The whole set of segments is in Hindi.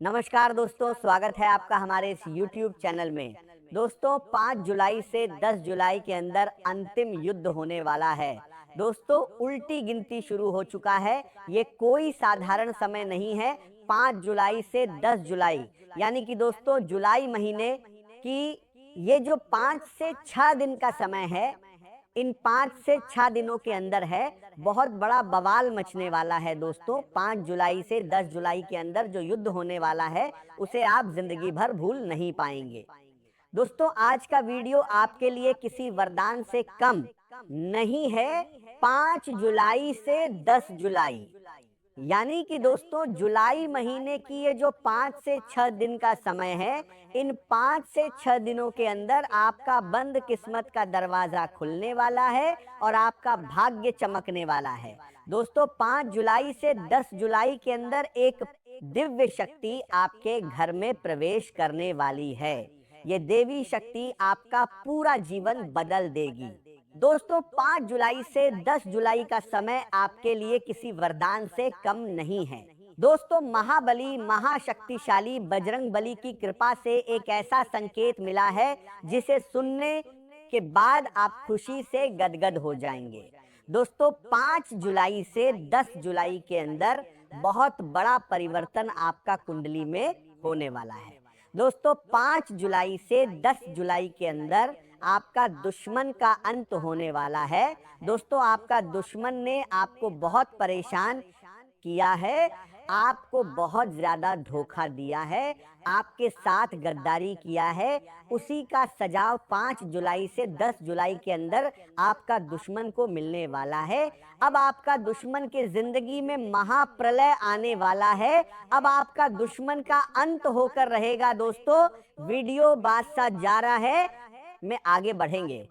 नमस्कार दोस्तों, स्वागत है आपका हमारे इस YouTube चैनल में। दोस्तों 5 जुलाई से 10 जुलाई के अंदर अंतिम युद्ध होने वाला है। दोस्तों उल्टी गिनती शुरू हो चुका है। ये कोई साधारण समय नहीं है। 5 जुलाई से 10 जुलाई यानी कि दोस्तों जुलाई महीने की ये जो 5 से 6 दिन का समय है, इन 5 से 6 दिनों के अंदर है बहुत बड़ा बवाल मचने वाला है। दोस्तों 5 जुलाई से 10 जुलाई के अंदर जो युद्ध होने वाला है उसे आप जिंदगी भर भूल नहीं पाएंगे। दोस्तों आज का वीडियो आपके लिए किसी वरदान से कम नहीं है। 5 जुलाई से 10 जुलाई यानी कि दोस्तों जुलाई महीने की ये जो 5 से 6 दिन का समय है, इन 5 से 6 दिनों के अंदर आपका बंद किस्मत का दरवाजा खुलने वाला है और आपका भाग्य चमकने वाला है। दोस्तों 5 जुलाई से 10 जुलाई के अंदर एक दिव्य शक्ति आपके घर में प्रवेश करने वाली है। ये देवी शक्ति आपका पूरा जीवन बदल देगी। दोस्तों 5 जुलाई से 10 जुलाई का समय आपके लिए किसी वरदान से कम नहीं है। दोस्तों महाबली महाशक्तिशाली बजरंगबली की कृपा से एक ऐसा संकेत मिला है जिसे सुनने के बाद आप खुशी से गदगद हो जाएंगे। दोस्तों 5 जुलाई से 10 जुलाई के अंदर बहुत बड़ा परिवर्तन आपका कुंडली में होने वाला है। दोस्तों 5 जुलाई से 10 जुलाई के अंदर आपका दुश्मन का अंत होने वाला है। दोस्तों आपका दुश्मन ने आपको बहुत परेशान किया है, आपको बहुत ज्यादा धोखा दिया है, आपके साथ गद्दारी किया है। उसी का सजाव 5 जुलाई से 10 जुलाई के अंदर आपका दुश्मन को मिलने वाला है। अब आपका दुश्मन के जिंदगी में महाप्रलय आने वाला है। अब आपका दुश्मन का अंत होकर रहेगा। दोस्तों वीडियो बात सा जा रहा है, में आगे बढ़ेंगे,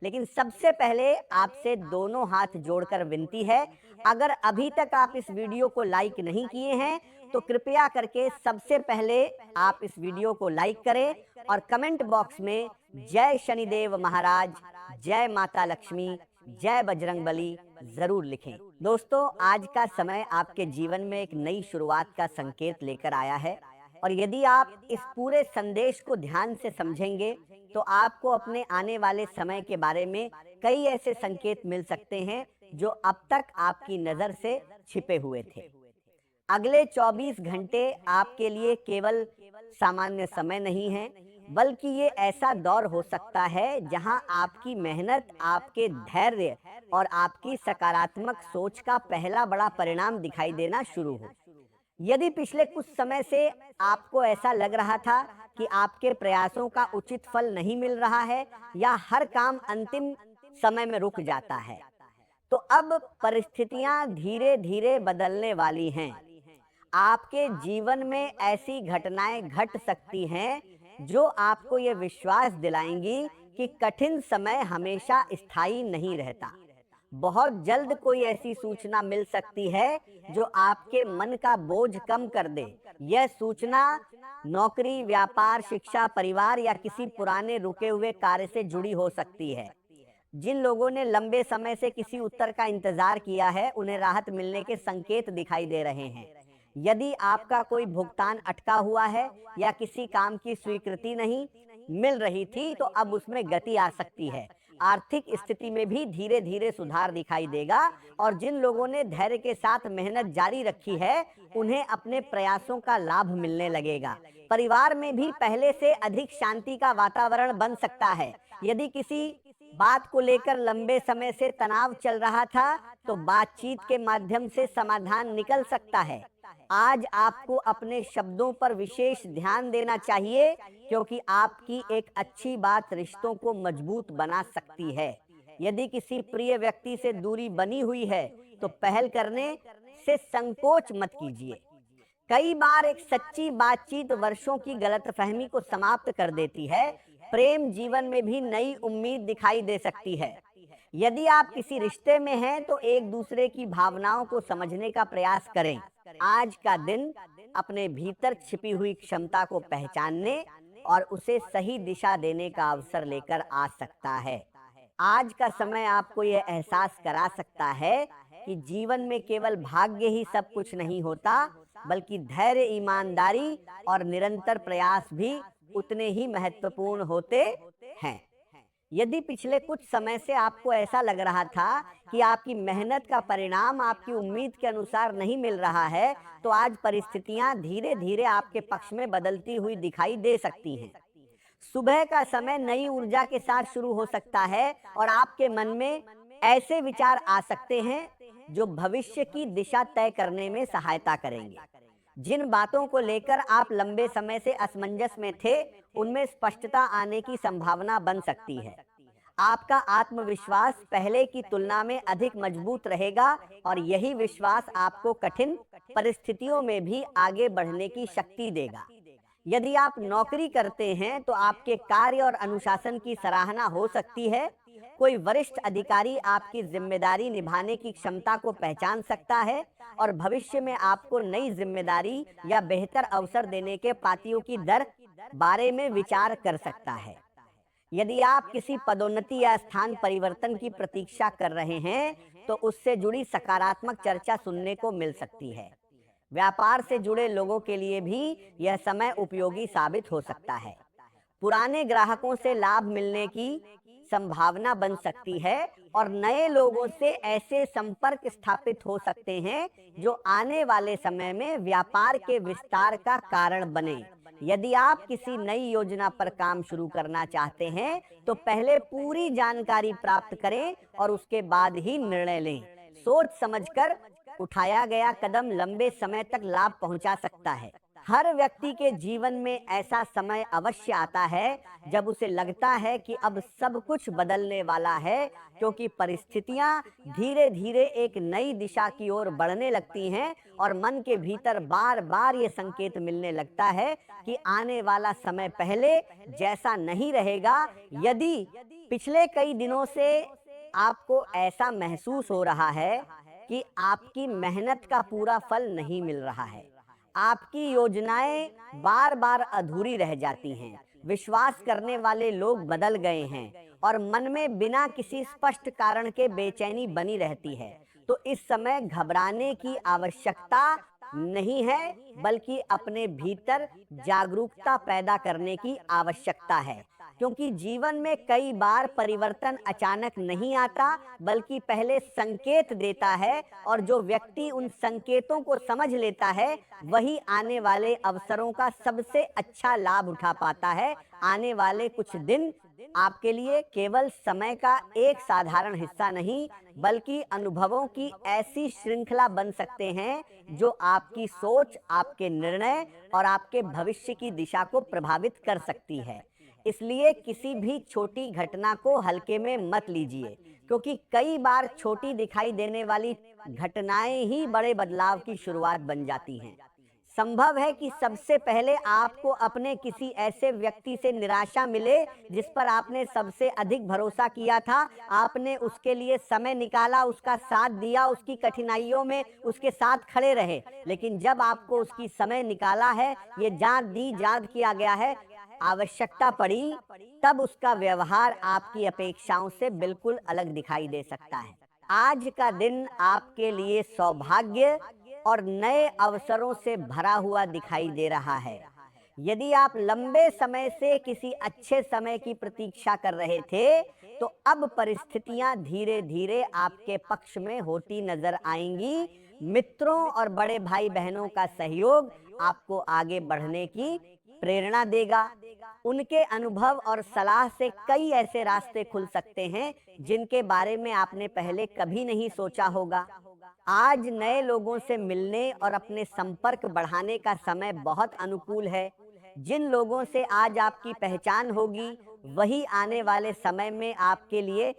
लेकिन सबसे पहले आपसे दोनों हाथ जोड़कर विनती है, अगर अभी तक आप इस वीडियो को लाइक नहीं किए हैं तो कृपया करके सबसे पहले आप इस वीडियो को लाइक करें और कमेंट बॉक्स में जय शनिदेव महाराज, जय माता लक्ष्मी, जय बजरंगबली जरूर लिखें। दोस्तों आज का समय आपके जीवन में एक नई शुरुआत का संकेत लेकर आया है और यदि आप इस पूरे संदेश को ध्यान से समझेंगे तो आपको अपने आने वाले समय के बारे में कई ऐसे संकेत मिल सकते हैं जो अब तक आपकी नजर से छिपे हुए थे। अगले 24 घंटे आपके लिए केवल सामान्य समय नहीं है, बल्कि ये ऐसा दौर हो सकता है जहां आपकी मेहनत, आपके धैर्य और आपकी सकारात्मक सोच का पहला बड़ा परिणाम दिखाई देना शुरू हो। यदि पिछले कुछ समय से आपको ऐसा लग रहा था कि आपके प्रयासों का उचित फल नहीं मिल रहा है या हर काम अंतिम समय में रुक जाता है, तो अब परिस्थितियां धीरे धीरे बदलने वाली हैं। आपके जीवन में ऐसी घटनाएं घट सकती हैं जो आपको ये विश्वास दिलाएंगी कि कठिन समय हमेशा स्थायी नहीं रहता। बहुत जल्द कोई ऐसी सूचना मिल सकती है जो आपके मन का बोझ कम कर दे। यह सूचना नौकरी, व्यापार, शिक्षा, परिवार या किसी पुराने रुके हुए कार्य से जुड़ी हो सकती है। जिन लोगों ने लंबे समय से किसी उत्तर का इंतजार किया है, उन्हें राहत मिलने के संकेत दिखाई दे रहे हैं। यदि आपका कोई भुगतान अटका हुआ है या किसी काम की स्वीकृति नहीं मिल रही थी, तो अब उसमें गति आ सकती है। आर्थिक स्थिति में भी धीरे धीरे सुधार दिखाई देगा और जिन लोगों ने धैर्य के साथ मेहनत जारी रखी है, उन्हें अपने प्रयासों का लाभ मिलने लगेगा। परिवार में भी पहले से अधिक शांति का वातावरण बन सकता है। यदि किसी बात को लेकर लंबे समय से तनाव चल रहा था, तो बातचीत के माध्यम से समाधान निकल सकता है। आज आपको अपने शब्दों पर विशेष ध्यान देना चाहिए, क्योंकि आपकी एक अच्छी बात रिश्तों को मजबूत बना सकती है। यदि किसी प्रिय व्यक्ति से दूरी बनी हुई है, तो पहल करने से संकोच मत कीजिए। कई बार एक सच्ची बातचीत वर्षों की गलतफहमी को समाप्त कर देती है। प्रेम जीवन में भी नई उम्मीद दिखाई दे सकती है। यदि आप किसी रिश्ते में हैं तो एक दूसरे की भावनाओं को समझने का प्रयास करें। आज का दिन अपने भीतर छिपी हुई क्षमता को पहचानने और उसे सही दिशा देने का अवसर लेकर आ सकता है। आज का समय आपको यह एहसास करा सकता है कि जीवन में केवल भाग्य ही सब कुछ नहीं होता, बल्कि धैर्य, ईमानदारी और निरंतर प्रयास भी उतने ही महत्वपूर्ण होते हैं। यदि पिछले कुछ समय से आपको ऐसा लग रहा था कि आपकी मेहनत का परिणाम आपकी उम्मीद के अनुसार नहीं मिल रहा है, तो आज परिस्थितियां धीरे धीरे आपके पक्ष में बदलती हुई दिखाई दे सकती हैं। सुबह का समय नई ऊर्जा के साथ शुरू हो सकता है और आपके मन में ऐसे विचार आ सकते हैं जो भविष्य की दिशा तय करने में सहायता करेंगे। जिन बातों को लेकर आप लंबे समय से असमंजस में थे, उनमें स्पष्टता आने की संभावना बन सकती है। आपका आत्मविश्वास पहले की तुलना में अधिक मजबूत रहेगा और यही विश्वास आपको कठिन परिस्थितियों में भी आगे बढ़ने की शक्ति देगा। यदि आप नौकरी करते हैं तो आपके कार्य और अनुशासन की सराहना हो सकती है। कोई वरिष्ठ अधिकारी आपकी जिम्मेदारी निभाने की क्षमता को पहचान सकता है और भविष्य में आपको नई जिम्मेदारी या बेहतर अवसर देने के पातियों की दर बारे में विचार कर सकता है। यदि आप किसी पदोन्नति या स्थान परिवर्तन की प्रतीक्षा कर रहे हैं, तो उससे जुड़ी सकारात्मक चर्चा सुनने को मिल सकती है। व्यापार से जुड़े लोगों के लिए भी यह समय उपयोगी साबित हो सकता है। पुराने ग्राहकों से लाभ मिलने की संभावना बन सकती है और नए लोगों से ऐसे संपर्क स्थापित हो सकते हैं जो आने वाले समय में व्यापार के विस्तार का कारण बने। यदि आप किसी नई योजना पर काम शुरू करना चाहते हैं, तो पहले पूरी जानकारी प्राप्त करें और उसके बाद ही निर्णय लें। सोच समझकर उठाया गया कदम लंबे समय तक लाभ पहुंचा सकता है। हर व्यक्ति के जीवन में ऐसा समय अवश्य आता है जब उसे लगता है कि अब सब कुछ बदलने वाला है, क्योंकि परिस्थितियां धीरे धीरे एक नई दिशा की ओर बढ़ने लगती हैं और मन के भीतर बार बार ये संकेत मिलने लगता है कि आने वाला समय पहले जैसा नहीं रहेगा। यदि पिछले कई दिनों से आपको ऐसा महसूस हो रहा है कि आपकी मेहनत का पूरा फल नहीं मिल रहा है, आपकी योजनाएं बार बार अधूरी रह जाती हैं, विश्वास करने वाले लोग बदल गए हैं और मन में बिना किसी स्पष्ट कारण के बेचैनी बनी रहती है, तो इस समय घबराने की आवश्यकता नहीं है, बल्कि अपने भीतर जागरूकता पैदा करने की आवश्यकता है। क्योंकि जीवन में कई बार परिवर्तन अचानक नहीं आता, बल्कि पहले संकेत देता है और जो व्यक्ति उन संकेतों को समझ लेता है, वही आने वाले अवसरों का सबसे अच्छा लाभ उठा पाता है। आने वाले कुछ दिन आपके लिए केवल समय का एक साधारण हिस्सा नहीं, बल्कि अनुभवों की ऐसी श्रृंखला बन सकते हैं जो आपकी सोच, आपके निर्णय और आपके भविष्य की दिशा को प्रभावित कर सकती है। इसलिए किसी भी छोटी घटना को हल्के में मत लीजिए, क्योंकि कई बार छोटी दिखाई देने वाली घटनाएं ही बड़े बदलाव की शुरुआत बन जाती हैं। संभव है कि सबसे पहले आपको अपने किसी ऐसे व्यक्ति से निराशा मिले जिस पर आपने सबसे अधिक भरोसा किया था। आपने उसके लिए समय निकाला, उसका साथ दिया, उसकी कठिनाइयों में उसके साथ खड़े रहे, लेकिन जब आपको उसकी समय निकाला है, ये जान किया गया है, आवश्यकता पड़ी, तब उसका व्यवहार आपकी अपेक्षाओं से बिल्कुल अलग दिखाई दे सकता है। आज का दिन आपके लिए सौभाग्य और नए अवसरों से भरा हुआ दिखाई दे रहा है। यदि आप लंबे समय से किसी अच्छे समय की प्रतीक्षा कर रहे थे, तो अब परिस्थितियां धीरे धीरे आपके पक्ष में होती नजर आएंगी। मित्रों और बड़े भाई बहनों का सहयोग आपको आगे बढ़ने की प्रेरणा देगा। उनके अनुभव और सलाह से कई ऐसे रास्ते खुल सकते हैं जिनके बारे में आपने पहले कभी नहीं सोचा होगा। आज नए लोगों से मिलने और अपने संपर्क बढ़ाने का समय बहुत अनुकूल है। जिन लोगों से आज आपकी पहचान होगी, वही आने वाले समय में आपके लिए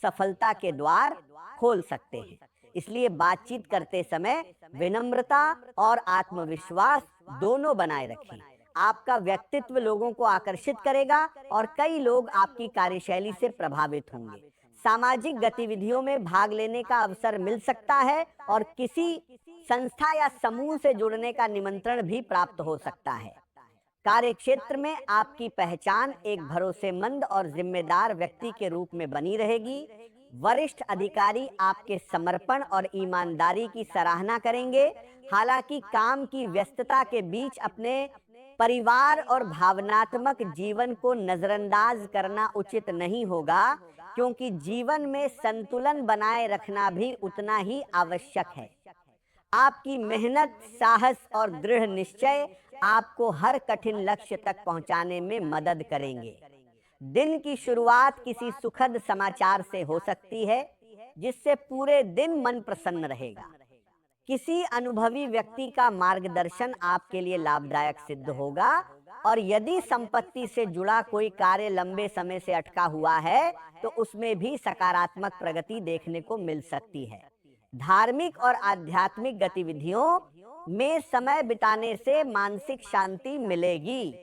सफलता के द्वार खोल सकते हैं। इसलिए बातचीत करते समय विनम्रता और आत्मविश्वास दोनों बनाए रखें। आपका व्यक्तित्व लोगों को आकर्षित करेगा और कई लोग आपकी कार्यशैली से प्रभावित होंगे। सामाजिक गतिविधियों में भाग लेने का अवसर मिल सकता है और किसी संस्था या समूह से जुड़ने का निमंत्रण भी प्राप्त हो सकता है। कार्यक्षेत्र में आपकी पहचान एक भरोसेमंद और जिम्मेदार व्यक्ति के रूप में बनी रहेगी। वरिष्ठ अधिकारी आपके समर्पण और ईमानदारी की सराहना करेंगे। हालांकि काम की व्यस्तता के बीच अपने परिवार और भावनात्मक जीवन को नजरअंदाज करना उचित नहीं होगा, क्योंकि जीवन में संतुलन बनाए रखना भी उतना ही आवश्यक है। आपकी मेहनत, साहस और दृढ़ निश्चय आपको हर कठिन लक्ष्य तक पहुंचाने में मदद करेंगे। दिन की शुरुआत किसी सुखद समाचार से हो सकती है, जिससे पूरे दिन मन प्रसन्न रहेगा। किसी अनुभवी व्यक्ति का मार्गदर्शन आपके लिए लाभदायक सिद्ध होगा, और यदि संपत्ति से जुड़ा कोई कार्य लंबे समय से अटका हुआ है, तो उसमें भी सकारात्मक प्रगति देखने को मिल सकती है। धार्मिक और आध्यात्मिक गतिविधियों में समय बिताने से मानसिक शांति मिलेगी।